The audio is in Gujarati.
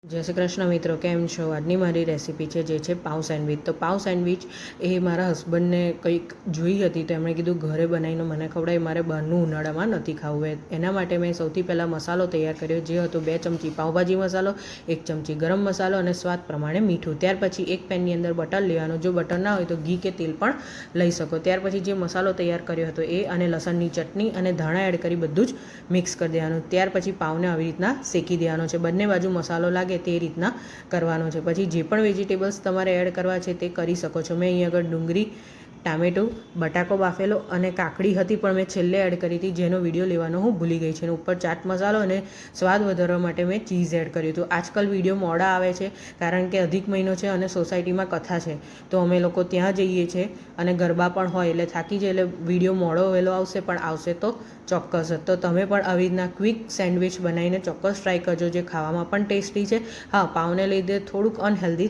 જય શ્રી કૃષ્ણ મિત્રો, કેમ છો? આજની મારી રેસીપી છે જે છે પાઉં સેન્ડવિચ. તો પાઉં સેન્ડવિચ એ મારા હસબન્ડને કંઈક જોઈ હતી, તો એમણે કીધું ઘરે બનાવીને મને ખવડાવી, મારે બહારનું ઉનાળામાં નથી ખાવું. એના માટે મેં સૌથી પહેલાં મસાલો તૈયાર કર્યો, જે હતો 2 ચમચી પાઉંભાજી મસાલો, 1 ચમચી ગરમ મસાલો અને સ્વાદ પ્રમાણે મીઠું. ત્યાર પછી એક પેનની અંદર બટર લેવાનો, જો બટર ના હોય તો ઘી કે તેલ પણ લઈ શકો. ત્યાર પછી જે મસાલો તૈયાર કર્યો હતો એ અને લસણની ચટણી અને ધાણા એડ કરી બધું જ મિક્સ કરી દેવાનું. ત્યાર પછી પાઉંને આવી રીતના શેકી દેવાનો છે. બંને બાજુ મસાલો લાગે તે રીતના કરવાનો છે. પછી જે પણ વેજીટેબલ્સ તમારે એડ કરવા છે તે કરી શકો છો. મેં અહીં આગળ ડુંગળી, ટામેટું, બટાકો બાફેલો અને કાકડી હતી પણ મેં છેલ્લે એડ કરી હતી, જેનો વિડીયો લેવાનો હું ભૂલી ગઈ છું. અને ઉપર ચાટ મસાલો અને સ્વાદ વધારવા માટે મેં ચીઝ એડ કર્યું હતું. આજકાલ વિડીયો મોડા આવે છે કારણ કે અધિક મહિનો છે અને સોસાયટીમાં કથા છે, તો અમે લોકો ત્યાં જઈએ છીએ અને ગરબા પણ હોય એટલે થાકી જાય, એટલે વિડીયો મોડો વહેલો આવશે, પણ આવશે તો ચોક્કસ. તો તમે પણ આવી રીતના ક્વિક સેન્ડવિચ બનાવીને ચોક્કસ ટ્રાય કરજો, જે ખાવામાં પણ ટેસ્ટી છે. હા, પાઉંને લીધે થોડુંક અનહેલ્ધી